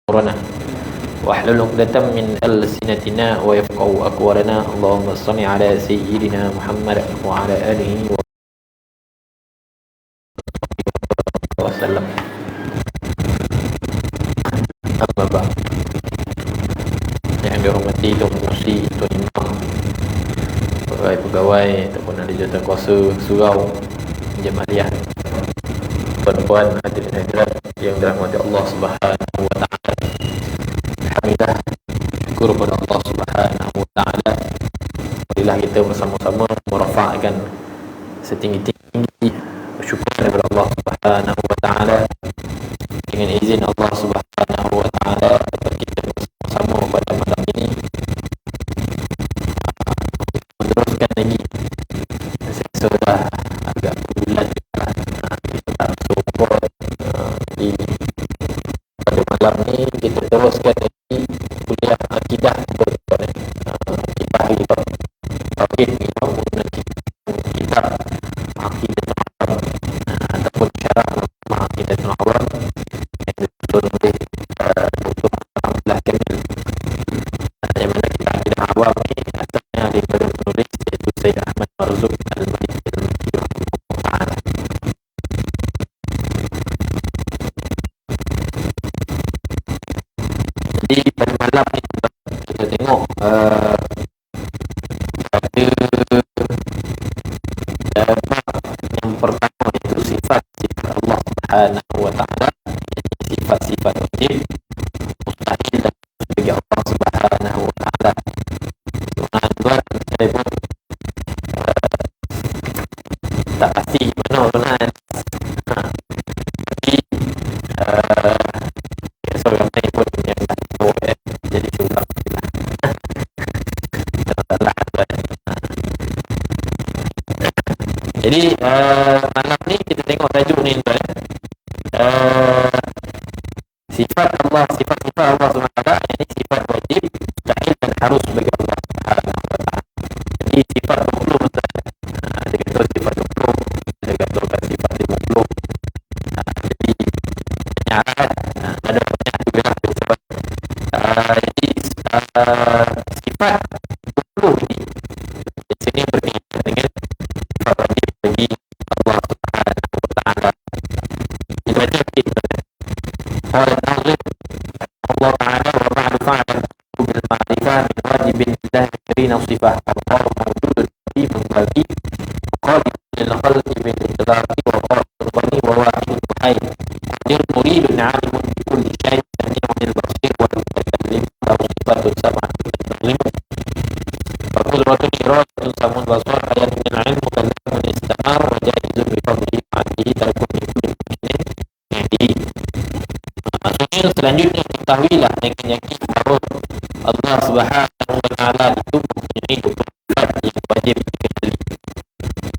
أمورنا واحلل عقدة من ألسنتنا ويفقهوا أقوالنا اللهم صل على سيدنا محمد وعلى آله وسلم. Amma ba'd. Yang dihormati Tuan Pengerusi, Tuan Imam, pegawai ataupun ahli jawatankuasa surau Jamaliah, tuan-puan hadirin hadirat yang dirahmati Allah Subhanahu wa taala. Alhamdulillah, syukur kepada Allah Subhanahu wa taala. Marilah kita bersama-sama merafakkan setinggi-tinggi bersyukur kepada Allah Subhanahu wa taala. Dengan izin Allah Subhanahu wa taala, kita bersama-sama pada malam ini meneruskan lagi. Saya sudah agak bulan kita tak support di pada malam ni kita teruskan lagi kuliah akidah akidah kita tauhid kita menggunakan kitab akidah ataupun syarah akidah awam yang ditulis oleh Dr. Abdullah Kamil, yang mana kitab akidah awam ni asalnya daripada penulis iaitu Sayyid Ahmad Marzuq Al-Maliki Al-Ta'ala. Jadi pada malam ni kita tengok pada bab yang pertama itu sifat-sifat Allah Subhanahu wa taala, sifat-sifat wajib mustahil bagi Allah Subhanahu wa taala. Tuan-tuan saya pun tak pasti mana tuan. Jadi seorang lain pun yang tak tahu jadi curang jadi malam ni kita tengok tajuk ni tuan. Sifat Allah, sifat-sifat Allah SWT, ini sifat wajib mustahil dan harus bagi Allah Subhanahu wa taala. Jadi sifat 20 tuan. Ada kata sifat 20, ada kata sifat 50. Jadi banyak ada banyak juga sifat. Jadi sifat 20 ini di sini berkaitan dengan sifat wajib bagi Allah Subhanahu wa taala. Kita baca kita. Allah Ta'ala wa ba'du fa'alam bil ma'rifah min wajibin lillahi karim sifah Allah mawjudun fi mengkaji qadir lil khalqi bil idraki wa qadir wa wahid hayy qadir muridun 'alimun bi kulli syai' sami'un basir wa mutakallim lahu sifatun sab'atun takallim wa qudratun iradun samun basar ayatun min 'ilm mukallamun istamar wa jaizun bi fadlihi ma'adihi tarkun bi kulli mumkinin. Jadi maksudnya selanjutnya ketahuilah dengan yakin bahawa Allah Subhanahu wa taala itu mempunyai 20 sifat yang wajib dikenali.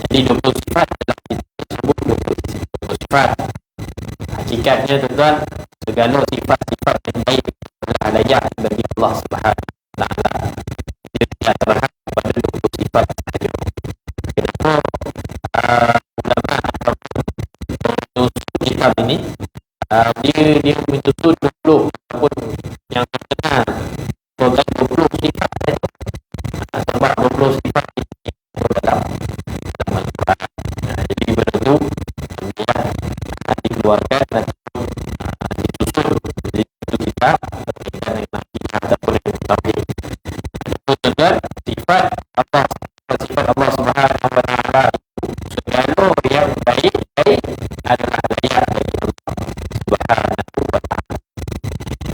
Jadi 20 sifat adalah disebut 20 sifat. Hakikatnya tuan-tuan, segala sifat-sifat yang baik adalah layak bagi Allah Subhanahu wa taala. Dia tidak terhad pada 20 sifat sahaja. Kenapa ulama atau penulis kitab ini dia menuntut 20 ataupun yang terkenal bukan 20 sifat saja. Sebab 20 sifat ini dalam Al-Quran. Jadi benda itu dikeluarkan dan disusun di satu kitab berkaitan dengan akidah ataupun dengan tauhid. Itu juga sifat Allah, sifat Allah Subhanahu wa taala itu segala yang baik adalah layak bagi Allah Subhanahu wa taala.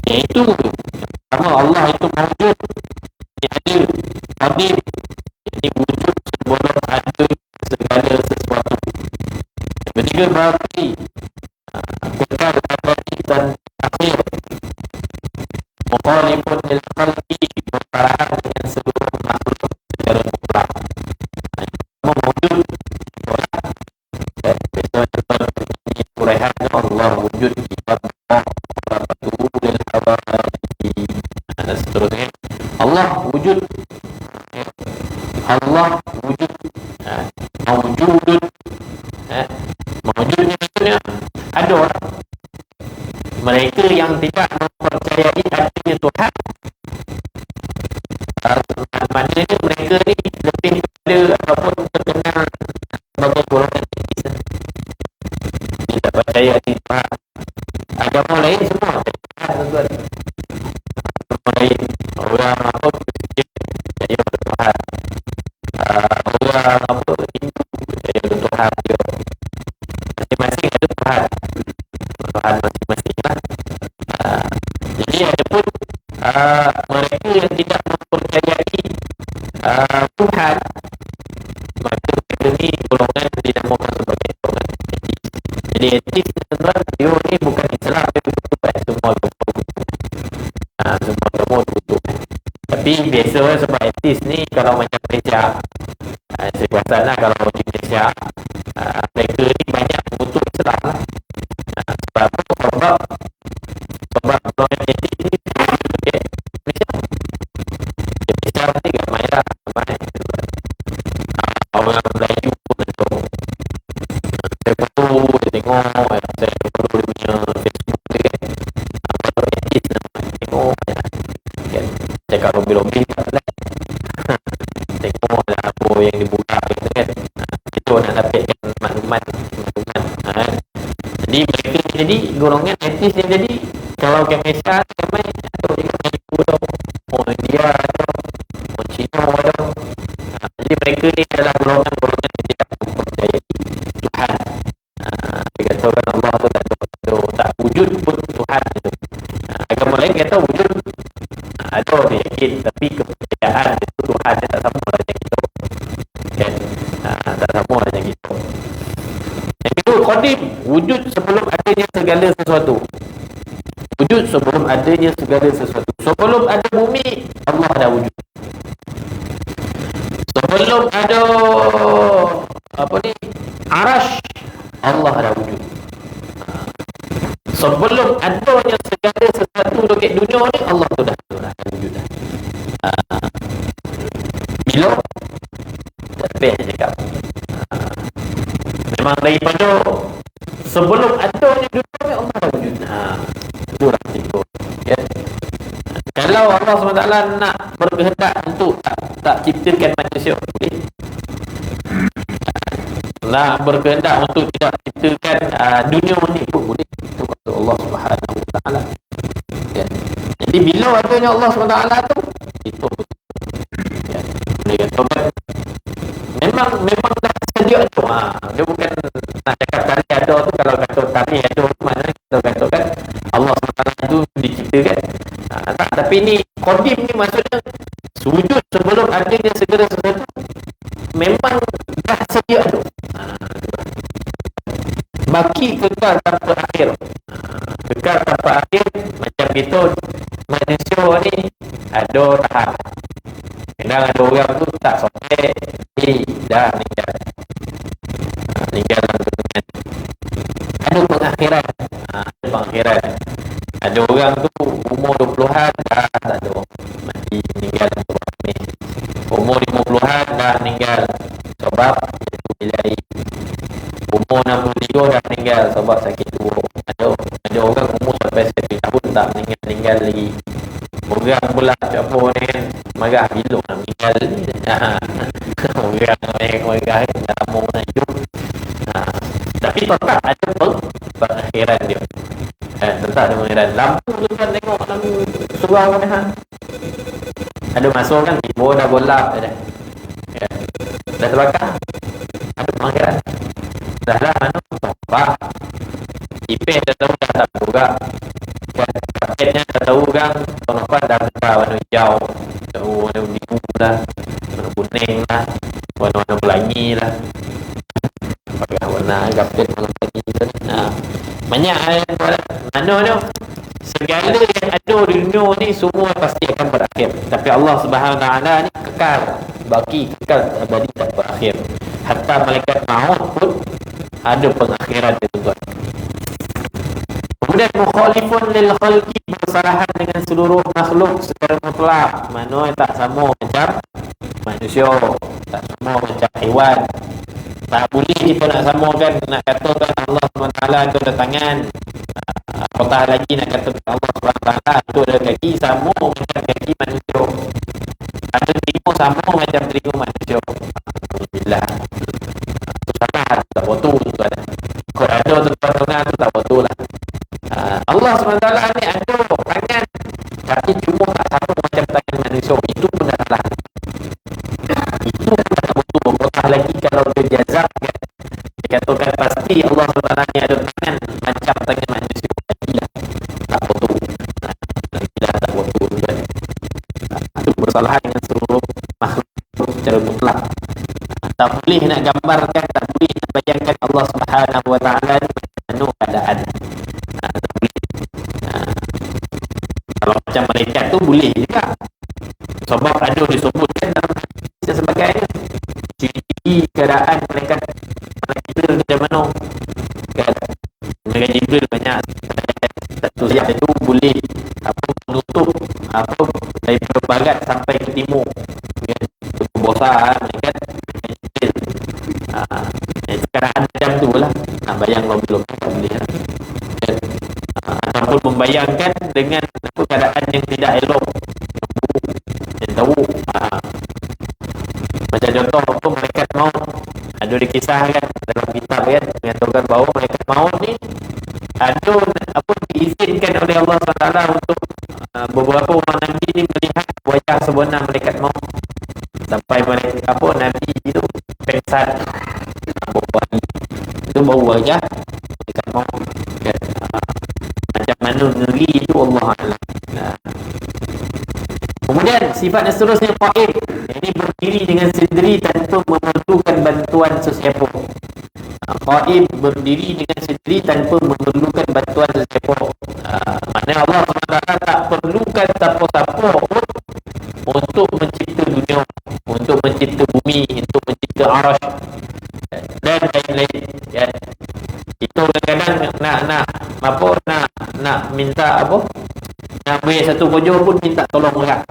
Iaitu pertama, Allah itu mawjud, dia ada, hadir. Ini wujud sebelum ada segala sesuatu. Yang ketiga, berarti kekal abadi dan akhir. Mukhalifun lil khalqi, berparahan dengan seluruh makhluk secara mutlak. Mawjud ini uraiannya Allah wujud di Allah dan seterusnya. Allah wujud, Allah wujud, mawjudun, mawjudnya maksudnya ada orang mereka yang tidak mempercayai mempercayai adanya Tuhan. Maknanya mereka ni lebih pada ataupun terkenal sebagai golongan etis. Dia tak percaya di Tuhan. Agama lain semua tuan-tuan. Agama lain orang apa percaya pada Tuhan. Orang apa Hindu percaya pada Tuhan dia. Masing-masing ada Tuhan. Tuhan masing-masing lah. Jadi ada pun mereka yang tidak mempercayai Tuhan, maka mereka ni golongan dinamakan sebagai golongan etis. Jadi etis tuan-tuan, dia ni bukan Islam, dia tutup semua semua tutup. Tapi biasa sebab etis ni kalau macam Malaysia, saya perasan lah kalau di Malaysia, mereka ni banyak mengutuk Islam lah. Sebab apa? Sebab golongan etis ni Malaysia ni ramai lah, ramai. Orang Melayu pun ada. Saya tengok saya perlu dia punya Facebook ni kan. Kalau etis lah, tengok kan. Cakap lobby-lobby tak lah. Tengok lah apa yang dibuka gitu kan. Itu nak dapatkan maklumat kan. Jadi mereka jadi golongan etis yang jadi kalau ke Malaysia ramai atau juga Melayu tu, India tu, Cina tu. Jadi mereka ni adalah golongan-golongan yang tidak mempercayai Tuhan. Dia kata kan Allah tu tak wujud pun Tuhan itu. Agama lain kata wujud ada, dia yakin, tapi kepercayaan itu Tuhan dia tak sama lah macam itu kan. Tak sama lah macam itu. Yang kedua, qadim, wujud sebelum adanya segala sesuatu. Wujud sebelum adanya segala sesuatu. Sebelum ada bumi, Allah dah wujud. Sebelum ada apa ni, arash, Allah dah wujud. Sebelum adanya segala sesuatu dekat dunia ni, Allah tu dah wujud dah. Bila tak payah cakap. Memang daripada sebelum adanya dunia ni, Allah dah wujud. Itulah itu. Ya. Kalau Allah SWT nak berkehendak untuk tak ciptakan manusia, boleh. Nak berkehendak untuk tidak ciptakan dunia ni pun boleh. Itu kata Allah SWT. Ya. Jadi bila adanya Allah SWT tu, itu ya. Boleh kata memang dah sedia tu. Dia bukan nak cakap tali ada tu. Kalau kata tali ada tu, mana kita katakan Allah SWT tu diciptakan. Tak, tapi ni qadim ni maksudnya wujud sebelum adanya segala sesuatu, memang dah sedia tu. Baki kekal tanpa akhir. Kekal tanpa akhir. Macam itu manusia ni ada tahap. Kadang ada orang tu tak sampai dah meninggal. Meninggal dalam dunia. Ada pengakhiran. Ada pengakhiran. Ada orang tu umur 20-an dah tak ada, mati meninggal sebab ni. Umur 50-an dah meninggal sebab bilai. Umur 63 dah meninggal sebab sakit tua. Ada orang umur sampai 1 tahun tak meninggal lagi. Orang pula apa ni kan, marah bila nak meninggal ni. Orang dah lama nak hidup. Tapi tetap ada pengakhiran dia. Tetap ada pengakhiran. Lampu tu kan, tengok lampu surau kan. Ada masuk kan, tiba dah golap dah. Ya. Dah terbakar. Ada pengakhiran. Dah lah mana tombak. Ipeh dah tahu dah tak juga. Paketnya dah tahu kan, pengapan dah besar warna hijau. Tahu warna biru lah, warna kuning lah, warna-warna pelangi lah. Pakai warna kapet warna pelangi tu. Banyak mana tu. Segala yang ada di dunia ni semua pasti akan berakhir. Tapi Allah Subhanahu Wa Taala ni kekal, baki kekal abadi tak berakhir. Hatta malaikat maut pun ada pengakhiran dia tuan. Kemudian mukhalifun lil khalqi, bersalahan dengan seluruh makhluk secara mutlak. Mana tak sama macam manusia, tak sama macam haiwan. Tak boleh kita nak samakan, nak katakan Allah SWT tu ada tangan, Apatah lagi nak kata Allah SWT itu ada kaki sama macam kaki manusia, ada telinga sama macam telinga manusia. Alhamdulillah, itu salah, tak betul tu ada. Kalau ada tengah tu tak betul lah. Allah SWT ni ada tangan, tapi cuma tak sama macam tangan manusia. Itu pun dah salah. Itu pun tak betul. Apatah lagi kalau dia jazab kan, dia katakan pasti Allah SWT ni ada tangan macam tangan manusia. Tak betul. Tak betul kan. Itu bersalahan dengan seluruh makhluk secara mutlak. Tak boleh nak gambarkan, tak boleh nak bayangkan Allah Subhanahu Wa Taala penuh keadaan. Tak boleh. Kalau macam malaikat tu boleh juga. Sebab ada disebutkan dalam hadis dan sebagainya. Ciri keadaan malaikat Jibril macam mana? Kan? Malaikat Jibril banyak satu ayat itu boleh menutup daripada barat sampai ke timur. Kan? Itu besar malaikat Jibril. Keadaan macam tu lah. Bayang lobby-lobby tak boleh lah. Kan? Ataupun membayangkan dengan keadaan yang tidak elok, yang tahu. Macam contoh apa malaikat maut, ada dikisahkan dalam kitab kan, mengatakan bahawa malaikat maut ni ada diizinkan oleh Allah SWT untuk beberapa orang Nabi ni melihat wajah sebenar malaikat maut, sampai malaikat Nabi itu pengsan itu bau wajah malaikat maut kan. Macam mana ngeri itu Allah Alam. Kemudian sifat yang seterusnya qaim, ini berdiri dengan sendiri tanpa memerlukan bantuan sesiapa. Qaim berdiri dengan sendiri tanpa memerlukan bantuan sesiapa. Maknanya Allah SWT tak perlukan siapa-siapa untuk mencipta dunia, untuk mencipta bumi, untuk mencipta arasy dan lain-lain. Ya. Kita kadang-kadang nak minta nak beri satu kerja pun minta tolong orang.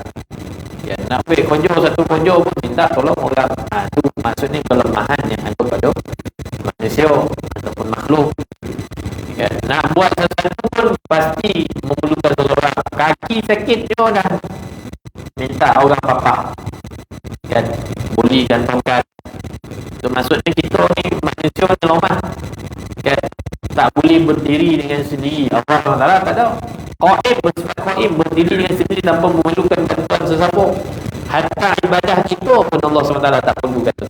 Ya, nak beri kerja satu kerja pun minta tolong orang. Itu maksudnya kelemahan yang ada pada manusia ataupun makhluk. Ya, nak buat sesuatu pun pasti memerlukan tolong orang. Kaki sakit dia dah minta orang papa. Kan, boleh dan tongkat. Itu maksudnya kita ni manusia ni lemah. Kan, tak boleh berdiri dengan sendiri. Allah Taala kata qaim, bersifat qaim, berdiri dengan sendiri tanpa memerlukan bantuan sesiapa. Hatta ibadah kita pun Allah SWT tak perlu kata.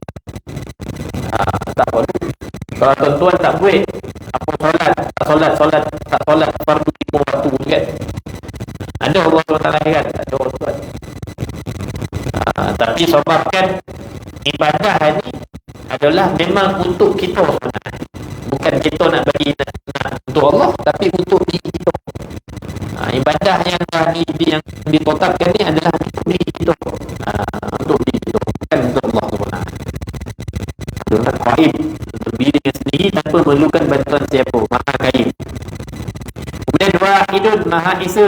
Tak perlu. Kalau tuan-tuan tak buat solat fardu 5 waktu kan. Ada Allah SWT kan? Ada tuan. Tapi sebabkan ibadah ni adalah memang untuk kita sebenarnya. Bukan kita nak bagi untuk Allah, tapi untuk diri kita. Ibadah yang ditetapkan ni adalah untuk diri kita. Untuk diri kita, bukan untuk Allah sebenarnya. Adalah qaim, berdiri dengan sendiri tanpa memerlukan bantuan siapa. Maha qaim. Kemudian wahidun, maha esa.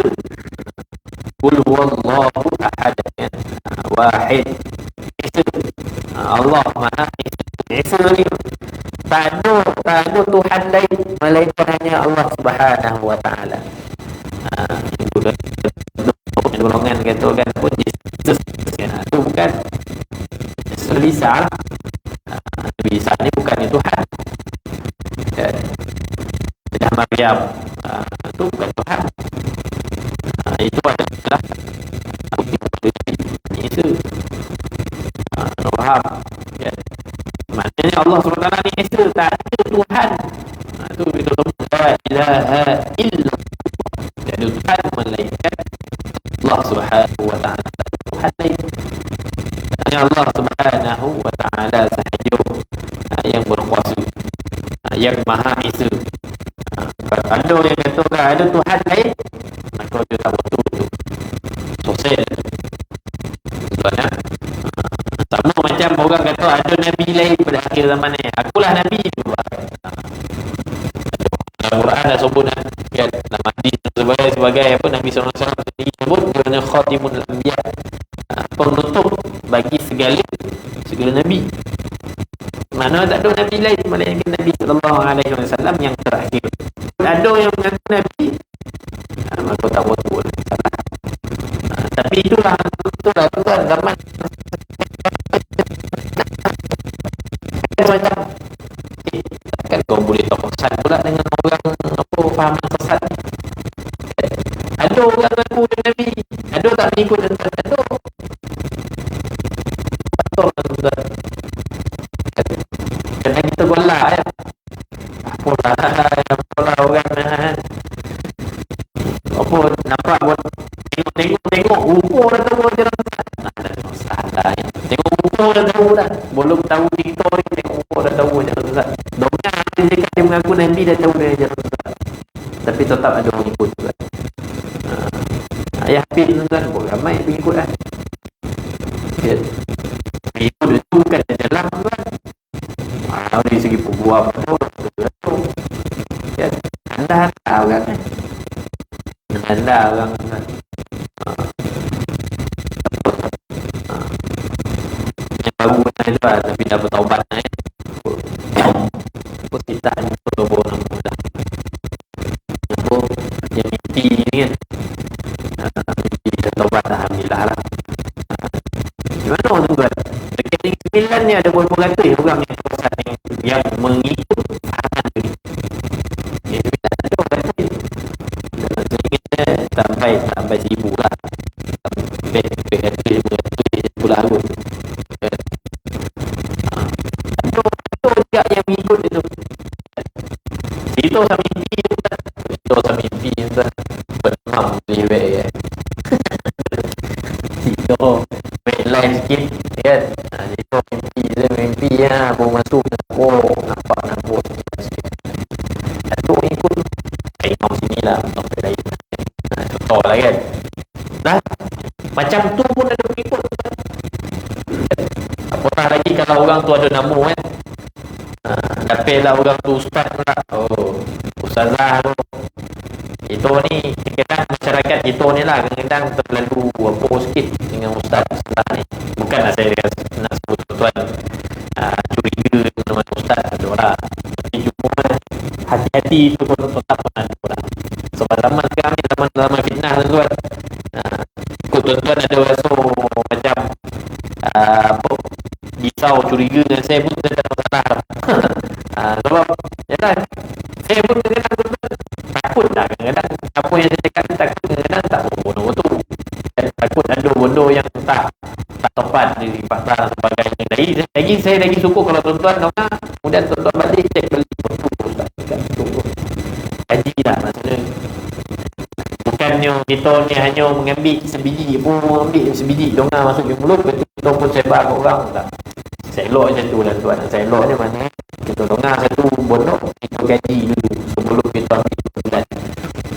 Qul huwallahu ahad. Wahid, esa. Allah maha esa ni. Tak ada Tuhan lain melainkan hanya Allah Subhanahu Wa Taala. Itu golongan kata kan pun Jesus. Itu bukan Isa. Isa ni bukan Tuhan. Sudah Maryam itu bukan Tuhan. Itu adalah Isa. Faham? Ya. Maknanya Allah SWT ni Esa, tak ada Tuhan. Itu kita sebut la ilaha illa. Tak ada Tuhan melainkan Allah Subhanahu Wa Taala. Tuhan lain hanya Allah Subhanahu Wa Taala sahaja yang berkuasa, yang maha Esa. Kalau ada yang kata ada Tuhan lain, maka dia tak betul tu. Sosial. Contohnya sama macam orang kata ada Nabi lain pada akhir zaman ni. Akulah Nabi tu. Dalam Quran dah sebut kan, dalam hadis sebagai apa Nabi SAW sendiri sebut kerana khatimul anbiya, penutup bagi segala Nabi. Mana tak ada Nabi lain melainkan Nabi sallallahu alaihi wasallam yang terakhir. Ada yang mengaku Nabi, maka tak betul. Tapi itulah tuan zaman macam kan kau boleh tahu sesat pula dengan orang apa fahaman sesat. Ada orang mengaku Nabi, ada tak mengikut dan tak ada. Betul tuan. Kena kita golak kan. Apalah orang apa nampak buat tengok rupa dah tahu ajaran sesat. Ada masalah ya. Tengok rupa dah tahu dah. Belum tahu kita ni tengok rupa dah tahu ajaran sesat. Dongnya dia mengaku Nabi dah tahu dia ajaran sesat. Tapi tetap ada orang ikut juga. Ayah Hafiz tuan ramai pengikut lah. Ya. Pengikut dia tu bukan dalam tuan. Dari segi peguam tu. Ya. Anda orang kan. Anda orang kan. Yang baru ni tuan Nabi dah bertaubat ni. Apa kita ni bertobat nama dah. Apa yang mimpi ni kan. Mimpi bertaubat alhamdulillah lah. Gimana tu tuan? Dekat Negeri Sembilan ni ada berapa ratus orang yang mengikut fahaman ni. Negeri Sembilan ada orang ratus. Sampai 1,000 lah. Sampai ratus pula aku. Ada juga yang mengikut itu. Itu sama mimpi tuan. Itu sama mimpi tuan. Benam lewek kan. Itu make life sikit kan. Itu mimpi lah. Aku masuk nampak itu ikut imam sini lah. Sampai lain contoh lah kan. Dah macam tu pun ada pengikut. Apatah lagi kalau orang tu ada nama kan. Dapatlah orang tu ustaz pula. Oh, ustazah tu. Itu ni kadang masyarakat kita ni lah kadang terlalu apa sikit dengan ustaz-ustaz ni. Bukanlah saya nak sebut tuan curiga dengan ustaz ada lah. Tapi cuma hati-hati tu pun tetap ada lah. Sebab zaman sekarang ni zaman fitnah tuan. Ikut tuan-tuan ada rasa macam apa risau curiga dengan saya pun tak ada masalah. Sebab yalah saya pun kadang-kadang takut lah kadang-kadang apa yang saya cakap takut kadang-kadang tak bodoh tu. Takut ada bodoh yang tak tepat di pasal sebagainya. Lagi saya lagi syukur kalau tuan-tuan kemudian tuan-tuan balik cek balik betul ustaz cakap betul. Kaji lah maksudnya. Bukannya kita ni hanya mengambil sebiji pun ambil sebiji dongah masuk ke mulut betul kita pun sebar ke orang tak. Selok macam tu lah tuan. Selok ni mana kita dongah satu bodoh kita gaji dulu sebelum kita ambil bulan.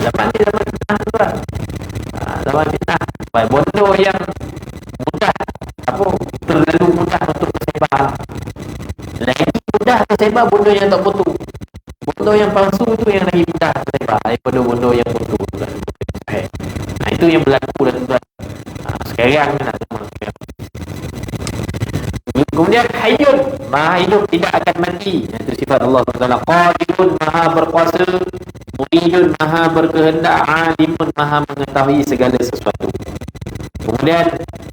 Zaman ni zaman fitnah tuan. Zaman fitnah. Bodoh yang mudah terlalu mudah untuk tersebar. Lagi mudah tersebar bodoh yang tak betul. Bodoh yang palsu tu yang lagi mudah tersebar daripada bodoh yang betul. Itu yang berlaku dalam tuan. Sekarang ni nak semua. Kemudian hayyun, maha hidup tidak akan mati. Itu sifat Allah SWT. Qadirun, maha berkuasa. Muridun, maha berkehendak. Alimun, maha mengetahui segala sesuatu. Kemudian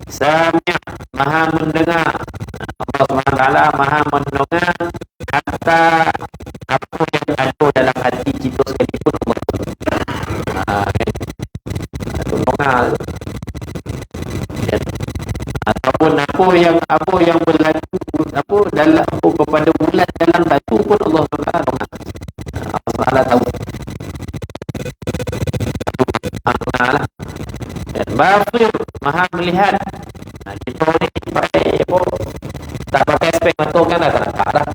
Sami', maha mendengar. Allah SWT maha mendengar kata apa yang ada dalam hati kita sekalipun Allah. Dengar. Ataupun apa yang berlaku dalam kepada bulan dalam batu pun Allah SWT dengar. Allah tahu. Allah dan basir, maha melihat. Kita ni pakai apa? Tak pakai spek mata kan dah tak nampak dah.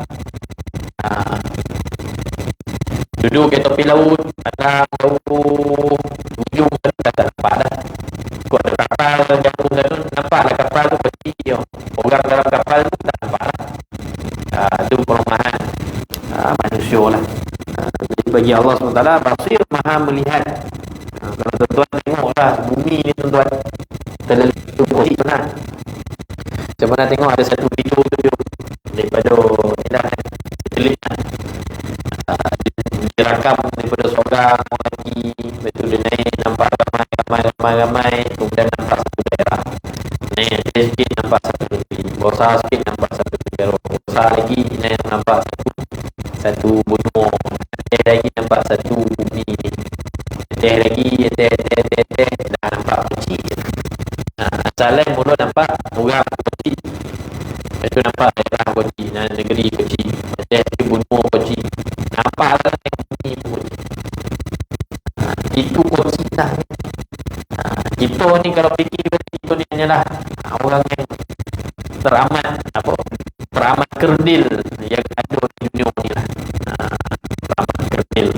Duduk kat tepi laut, ada ujung dah tak nampak dah. Kau ada kapal jauh sana, nampaklah kapal tu pasti orang dalam kapal tu tak nampak dah. Itu perumahan manusia lah. Jadi bagi Allah SWT basir, maha melihat. Kalau tuan-tuan tengoklah bumi ni tuan-tuan terlalu posisi lah. Macam mana tengok ada satu video tu daripada dia rakam daripada seorang lagi, lepas tu dia naik nampak ramai, kemudian nampak satu daerah, naik sikit nampak satu negeri, besar sikit nampak satu negara, besar lagi naik nampak satu benua, teh lagi nampak satu bumi, teh lagi dah nampak kecil. Asalnya mula nampak orang kecil, lepas tu nampak daerah kecil, negeri kecil, teh benua kecil, nampak lah bumi pun. Itu kecil lah. Kita ni kalau fikir kita ni hanyalah orang yang teramat kerdil yang ada di dunia ni lah. Teramat kerdil.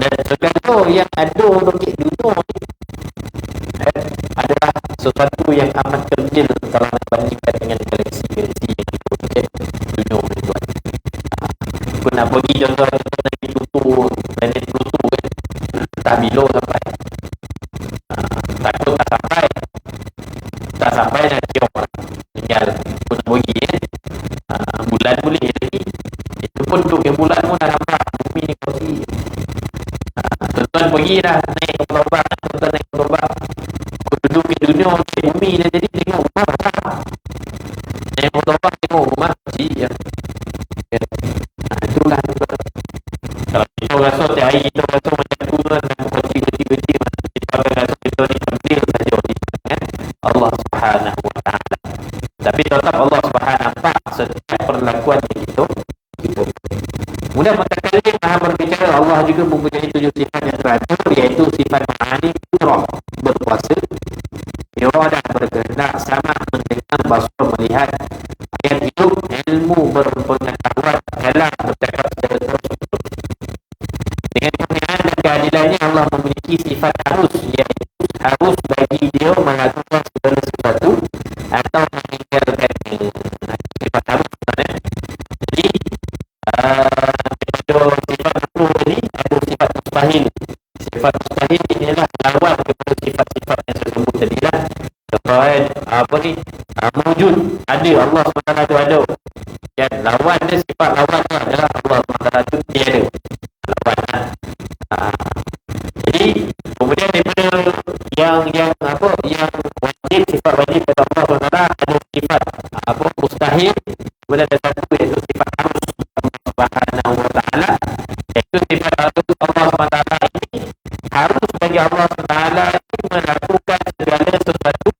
Dan segala yang ada di dunia ni adalah sesuatu yang amat kerdil kalau dibandingkan dengan galaksi-galaksi yang ada di dunia ni tuan. Aku nak bagi contoh lagi Pluto, planet Pluto kan, tak bila sampai, takut tak sampai dah cium lah, tinggal aku nak bagi bulan boleh lagi, itu pun duduk yang bulan pun dah nampak bumi ni kosong. Tuan-tuan pergi dah naik ke Pulau tuan naik ke Pulau aku duduk di dunia bumi dah jadi tengok rumah naik ke Pulau tengok rumah kecil ya. Itulah kalau kita rasa tiap hari kita rasa macam tu kan, kecil kita akan rasa kita ni kecil saja di tangan Allah Subhanahu Wa Taala. Tapi tetap Allah Subhanahu nampak setiap perlakuan kita. Kemudian mutakallim Maha berbicara, Allah juga mempunyai 7 sifat yang teratur, iaitu sifat ma'ani, qudrah, berkuasa, iradah, berkehendak, sama, mendengar, basar, melihat, ayat hidup, ilmu, berpengetahuan, kalam, bercakap secara terus. Dengan kemuliaan dan keadilannya Allah memiliki sifat harus, iaitu harus bagi dia melakukan segala sesuatu atau meninggalkannya. Sifat harus sebenarnya. Jadi sifat aku ini ada sifat mustahil. Sifat mustahil ini adalah lawan kepada sifat-sifat yang saya sebut tadi lah. Mewujud, ada, Allah SWT ada. Dan lawan dia, sifat lawan dia adalah Allah SWT tiada lawan. Jadi kemudian daripada yang wajib, sifat wajib pada Allah SWT, ada sifat mustahil, kemudian ada satu iaitu sifat harus Subhanahu Wa Taala, iaitu sifat harus Allah SWT ini harus bagi Allah SWT melakukan segala sesuatu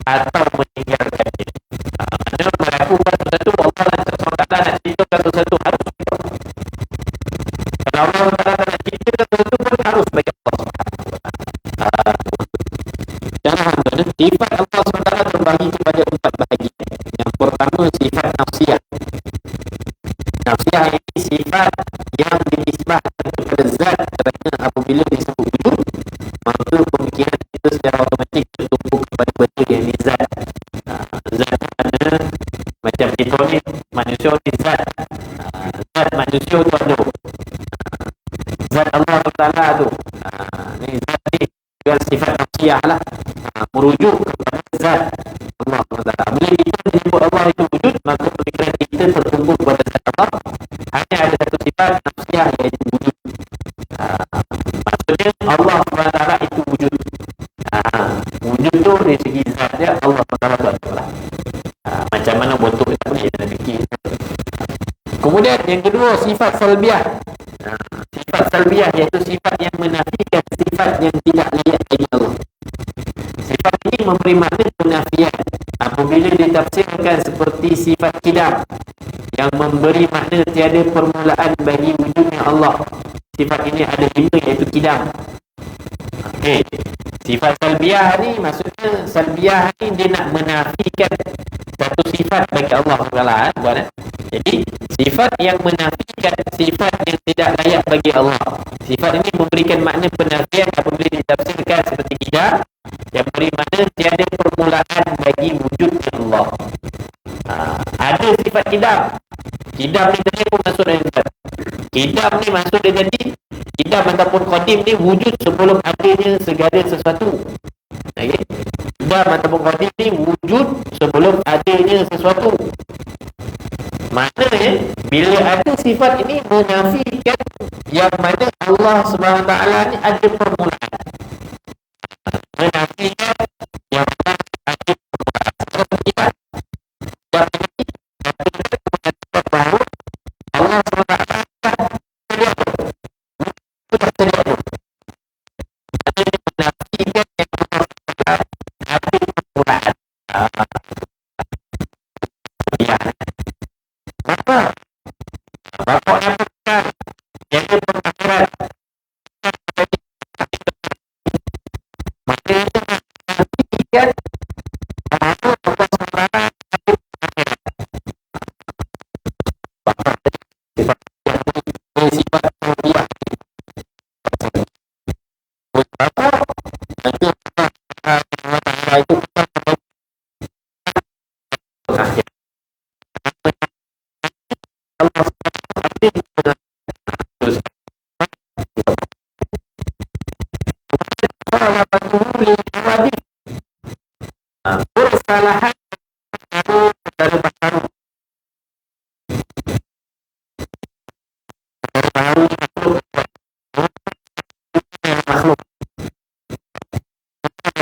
atau meninggalkannya. Maksudnya melakukan sesuatu, Allah SWT nak ciptakan sesuatu harus. Kalau Allah SWT nak ciptakan sesuatu pun harus bagi Allah SWT. Jangan sifat Allah SWT terbagi kepada 4 bahagian. Yang pertama sifat nafsiyah. Nafsiyah ini sifat yang dinisbahkan kepada zat, kerana apabila disebut wujud, maka pemikiran kita secara automatik bertumpu kepada benda yang di zat. Zat ada macam kita ni, manusia ni zat. Zat manusia tu ada. Zat Allah Ta'ala tu. Ni zat ni dengan sifat nafsiyah lah, merujuk kepada zat Allah Ta'ala. Bila kita disebut Allah itu wujud, maka pemikiran kita tertumpu kepada zat Allah. Hanya ada satu sifat nafsiyah, iaitu wujud. Maksudnya Allah SWT itu wujud. Wujud tu dari segi zat dia, Allah SWT lah. Macam mana bentuk kita boleh kita fikir. Kemudian yang kedua sifat salbiah. Sifat salbiah iaitu sifat yang menafikan sifat yang tidak layak bagi Allah. Sifat ini memberi makna penafian apabila ditafsirkan seperti sifat qidam yang memberi makna tiada permulaan bagi wujudnya Allah. Sifat ini ada 5, iaitu qidam. Okey. Sifat salbiah ni, maksudnya salbiah ni dia nak menafikan satu sifat bagi Allah SWT. Jadi sifat yang menafikan sifat yang tidak layak bagi Allah. Sifat ini memberikan makna penafian apabila ditafsirkan seperti qidam yang beri makna tiada permulaan bagi wujudnya Allah. Ada sifat qidam. Qidam ni tadi pun masuk dalam zat. Qidam ni maksud dia tadi, qidam ataupun qadim ni wujud sebelum adanya segala sesuatu. Okay? Qidam ataupun qadim ni wujud sebelum adanya sesuatu. Maknanya Bila ada sifat ini menafikan yang mana Allah Subhanahu Wa Taala ni ada permulaan. Menafikan yang mana ada permulaan. Seperti yang ini bahawa Allah Subhanahu Wa Taala tersedia. Ada menafikan yang ada permulaan. Ya. Maka bapak yang benar yang berakhirat maka itu menafikan bahawa Allah Subhanahu ada akhirat. Bapak sifat yang sifat rupiah. Bapak nanti Allah itu kesalahan dari baru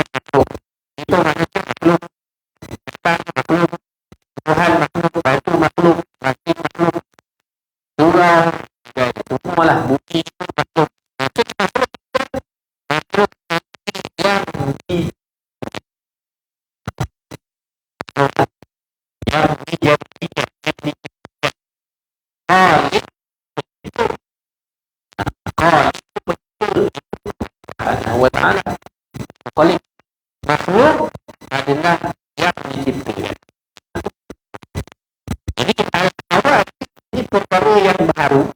makhluk itu makhluk Tuhan makhluk batu makhluk kaki makhluk surau dan semualah bumi makhluk makhluk yang dijadikan wa ta'ala khaliq makhluk adalah yang diciptakan. Jadi awal ini perkara yang baru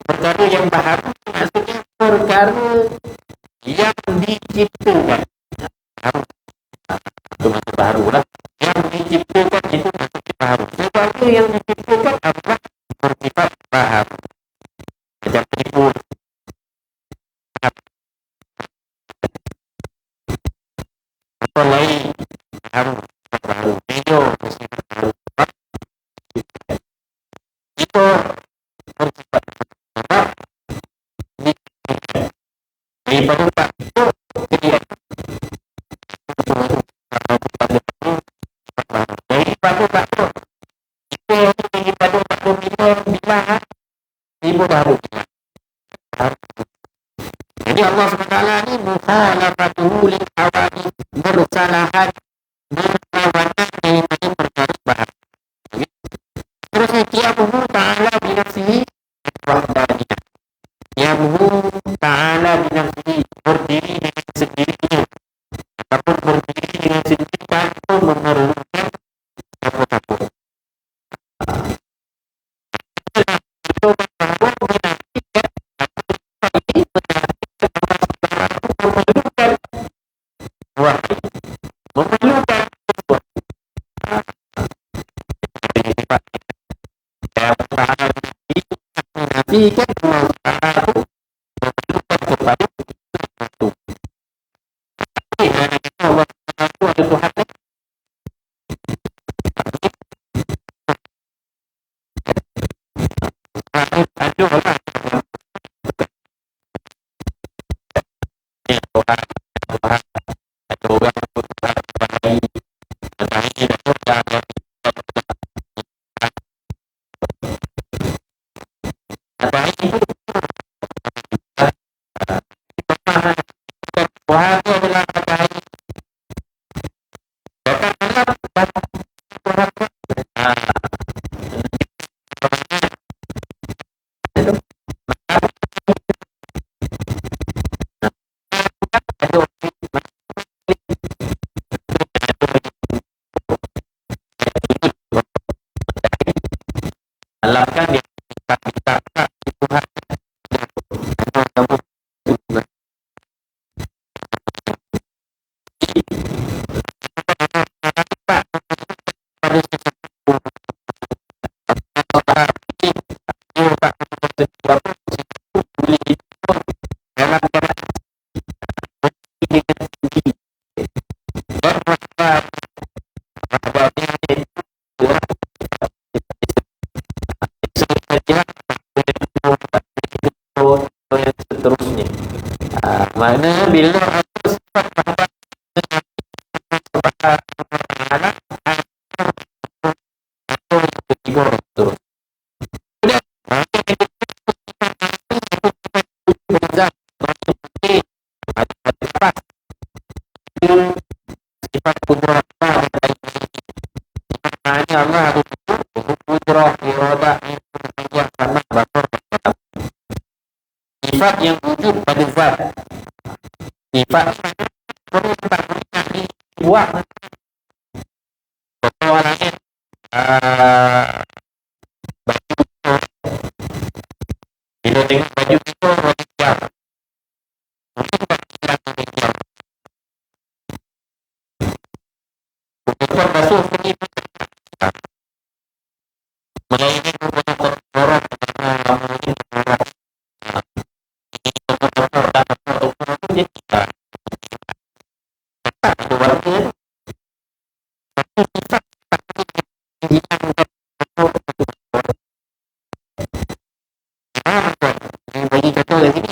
maksudnya perkara yang diciptakan. Itu maksud baru lah. Yang diciptakan itu maksudnya baru. Sesuatu yang diciptakan adalah bersifat baru. Macam tipu. Apa lain baru. Video bersifat baru. Itu bersifat baru. Daripada tak itu tidak. Daripada tak itu daripada tak bila ibu baru. Jadi Allah SWT ni mukhalafatuhu lil awani bersalahan berlawanan daripada perkara baharu. Terus qiyamuhu ta'ala binafsihi wahdaniyah. Qiyamuhu ta'ala binafsihi berdiri dengan sendirinya ataupun berdiri dengan sendiri tanpa memerlukan apa-apa. Itu bahawa menafikan memerlukan menafikan Allah memerlukan kepada sesuatu. Allah ada Tuhan ada orang alamkan dia kita Tuhan Maknanya bila ada sifat kepada anak atau ketiga terus. Sifat kudrah Allah kudrah iradah karena bakar sifat yang wujud pada zat sifat buat orangnya bila tengok baju itu wajah bukan masuk ini melainkan orang bagi contoh dari sini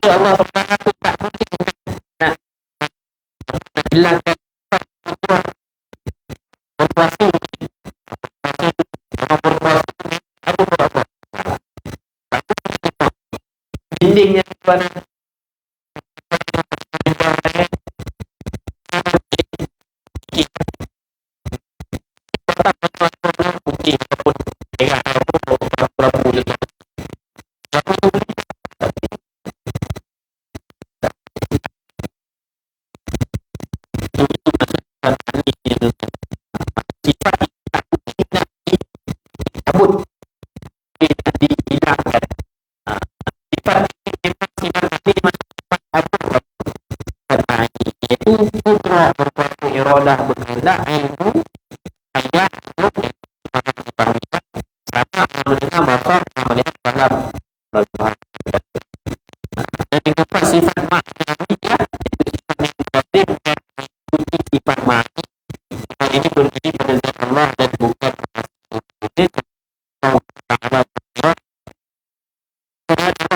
yang Allah Subhanahu wa taala nah hilangkan berpuasa dindingnya mana berkuasa iradah berkehendak ilmu ayat sama melihat basar melihat kalam dan itu sifat maknawiyah itu sifat negatif dan mengikuti sifat makni ini berdiri pada zat Allah dan bukan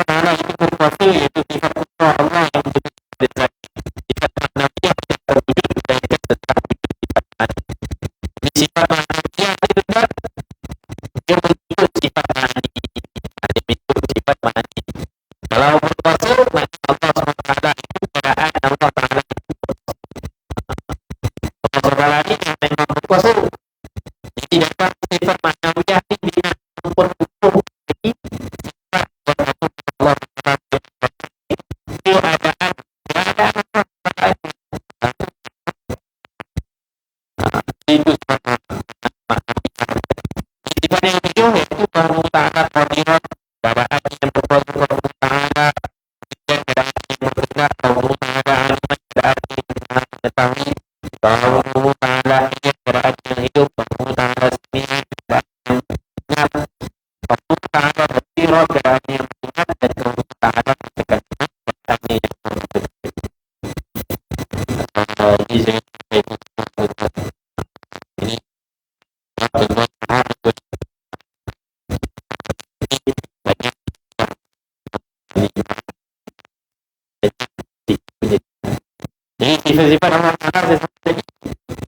Allah itu berkuasa yaitu sifat Allah yang berdiri pada sifat maknawiyah terwujud dan tetap sifat manusia itu kan yang bentuk sifat mani ada bentuk sifat mani kalau berkuasa maka Allah SWT itu keadaan Allah Ta'ala Allah ini yang memang berkuasa jadi dapat sifat manusia ini dengan berhukum jadi sifat Allah Ta'ala itu sifat yang kedua yaitu permutaan koordinat keadaan yang permutaan dan keadaan yang bergerak permutaan keadaan yang mengetahui permutaan keadaan yang hidup permutaan seni keadaan yang permutaan bertiro keadaan yang ingat dan permutaan keadaan yang sifat Allah Ta'ala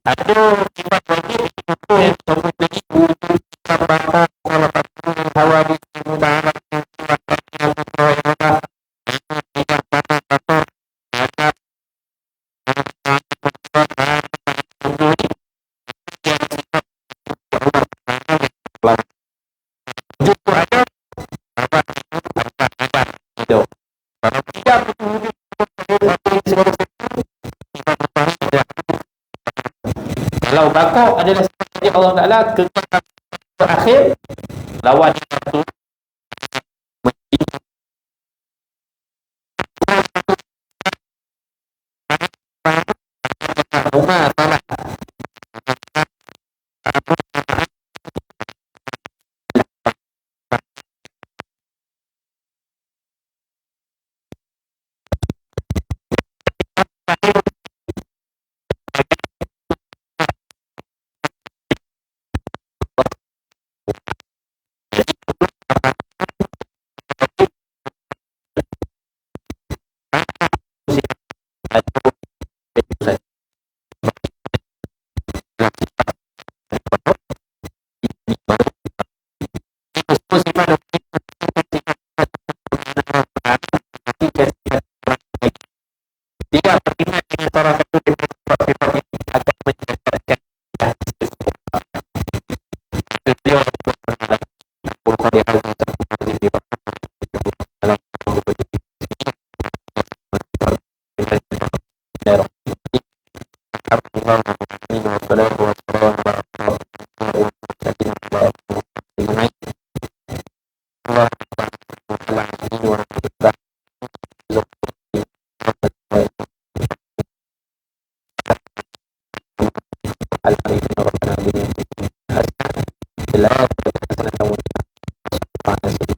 ada sifat wajib itu yang mempunyai wujud sabata salah satu hawa di semudah kalau bakok Ta'ala kekal terakhir lawan itu Umar salah tidak beriman dengan salah satu dari sifat-sifat ini akan menyebabkan beliau bukan di hal